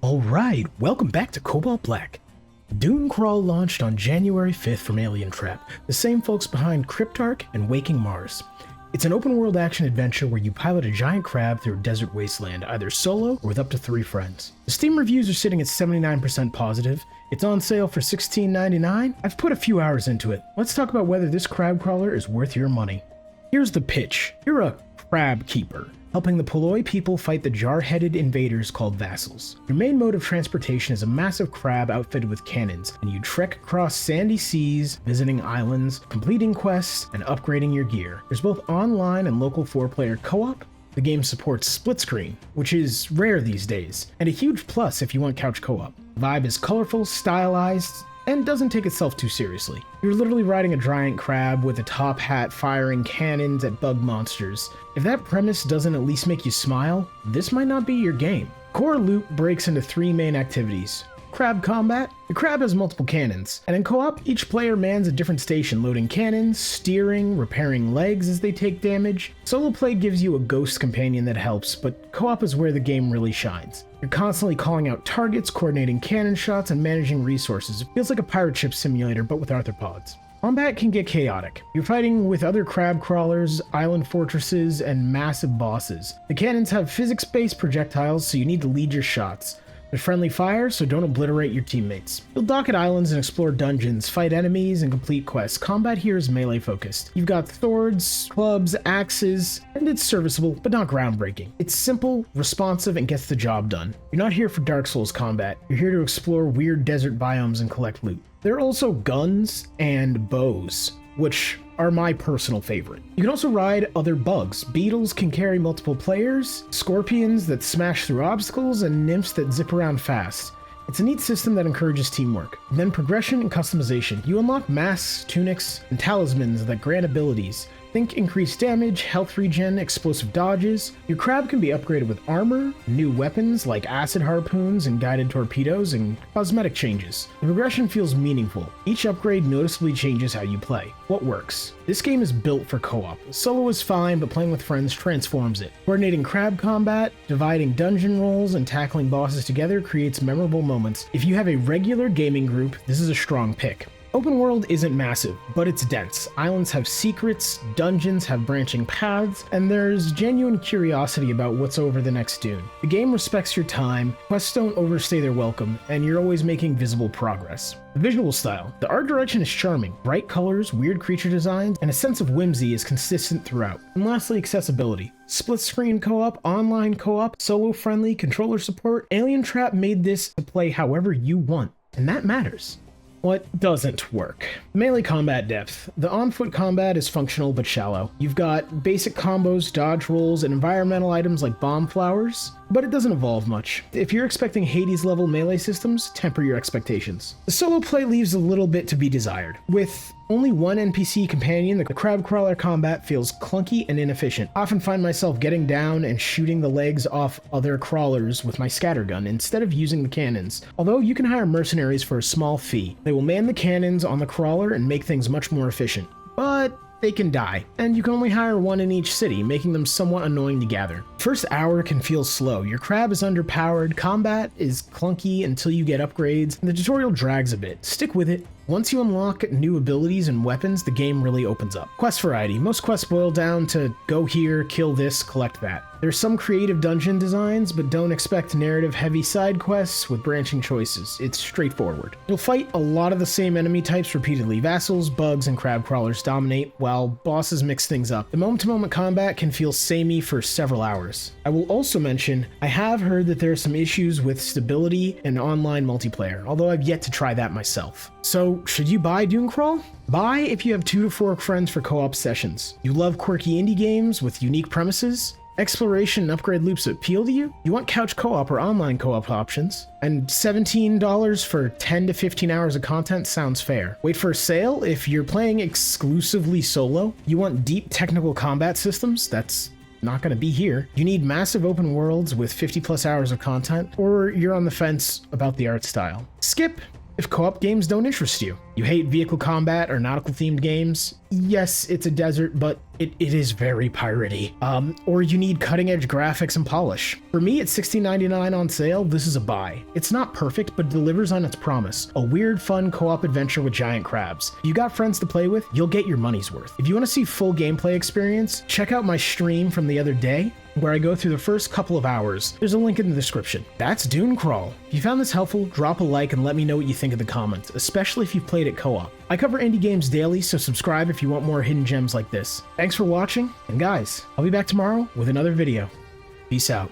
Alright, welcome back to Cobalt Black. DuneCrawl launched on January 5th from Alientrap, the same folks behind Cryptarch and Waking Mars. It's an open-world action adventure where you pilot a giant crab through a desert wasteland, either solo or with up to 3 friends. The Steam reviews are sitting at 79% positive. It's on sale for $16.99. I've put a few hours into it. Let's talk about whether this crab crawler is worth your money. Here's the pitch. You're a crab keeper, helping the Polloi people fight the jar-headed invaders called Vassals. Your main mode of transportation is a massive crab outfitted with cannons, and you trek across sandy seas, visiting islands, completing quests, and upgrading your gear. There's both online and local 4-player co-op. The game supports split screen, which is rare these days, and a huge plus if you want couch co-op. The vibe is colorful, stylized, and doesn't take itself too seriously. You're literally riding a giant crab with a top hat firing cannons at bug monsters. If that premise doesn't at least make you smile, this might not be your game. Core loot breaks into 3 main activities. Crab combat. The crab has multiple cannons, and in co-op, each player mans a different station, loading cannons, steering, repairing legs as they take damage. Solo play gives you a ghost companion that helps, but co-op is where the game really shines. You're constantly calling out targets, coordinating cannon shots, and managing resources. It feels like a pirate ship simulator, but with arthropods. Combat can get chaotic. You're fighting with other crab crawlers, island fortresses, and massive bosses. The cannons have physics-based projectiles, so you need to lead your shots. There's friendly fire, so don't obliterate your teammates. You'll dock at islands and explore dungeons, fight enemies, and complete quests. Combat here is melee focused. You've got swords, clubs, axes, and it's serviceable, but not groundbreaking. It's simple, responsive, and gets the job done. You're not here for Dark Souls combat. You're here to explore weird desert biomes and collect loot. There are also guns and bows, which are my personal favorite. You can also ride other bugs. Beetles can carry multiple players, scorpions that smash through obstacles, and nymphs that zip around fast. It's a neat system that encourages teamwork. And then progression and customization. You unlock masks, tunics, and talismans that grant abilities. Think increased damage, health regen, explosive dodges. Your crab can be upgraded with armor, new weapons like acid harpoons and guided torpedoes, and cosmetic changes. The progression feels meaningful. Each upgrade noticeably changes how you play. What works? This game is built for co-op. Solo is fine, but playing with friends transforms it. Coordinating crab combat, dividing dungeon roles, and tackling bosses together creates memorable moments. If you have a regular gaming group, this is a strong pick. Open world isn't massive, but it's dense. Islands have secrets, dungeons have branching paths, and there's genuine curiosity about what's over the next dune. The game respects your time, quests don't overstay their welcome, and you're always making visible progress. The visual style. The art direction is charming. Bright colors, weird creature designs, and a sense of whimsy is consistent throughout. And lastly, accessibility. Split screen co-op, online co-op, solo friendly, controller support. Alientrap made this to play however you want, and that matters. What doesn't work? Melee combat depth. The on-foot combat is functional but shallow. You've got basic combos, dodge rolls, and environmental items like bomb flowers, but it doesn't evolve much. If you're expecting Hades-level melee systems, temper your expectations. The solo play leaves a little bit to be desired. With only one NPC companion, the crab crawler combat feels clunky and inefficient. I often find myself getting down and shooting the legs off other crawlers with my scattergun instead of using the cannons. Although you can hire mercenaries for a small fee. They will man the cannons on the crawler and make things much more efficient. But they can die, and you can only hire one in each city, making them somewhat annoying to gather. First hour can feel slow. Your crab is underpowered, combat is clunky until you get upgrades, and the tutorial drags a bit. Stick with it. Once you unlock new abilities and weapons, the game really opens up. Quest variety. Most quests boil down to go here, kill this, collect that. There's some creative dungeon designs, but don't expect narrative-heavy side quests with branching choices. It's straightforward. You'll fight a lot of the same enemy types repeatedly. Vassals, bugs, and crab crawlers dominate, while bosses mix things up. The moment-to-moment combat can feel samey for several hours. I will also mention, I have heard that there are some issues with stability and online multiplayer, although I've yet to try that myself. So, should you buy DuneCrawl? Buy if you have 2 to 4 friends for co-op sessions. You love quirky indie games with unique premises? Exploration and upgrade loops appeal to you? You want couch co-op or online co-op options? And $17 for 10 to 15 hours of content sounds fair. Wait for a sale if you're playing exclusively solo. You want deep technical combat systems? That's not going to be here. You need massive open worlds with 50 plus hours of content, or you're on the fence about the art style. Skip if co-op games don't interest you. You hate vehicle combat or nautical themed games? Yes, it's a desert, but it is very piratey. Or you need cutting edge graphics and polish. For me, at $16.99 on sale, this is a buy. It's not perfect, but delivers on its promise. A weird, fun co-op adventure with giant crabs. If you got friends to play with, you'll get your money's worth. If you want to see full gameplay experience, check out my stream from the other day, where I go through the first couple of hours. There's a link in the description. That's DuneCrawl. If you found this helpful, drop a like and let me know what you think in the comments, especially if you've played it co-op. I cover indie games daily, so subscribe if you want more hidden gems like this. Thanks for watching, and guys, I'll be back tomorrow with another video. Peace out.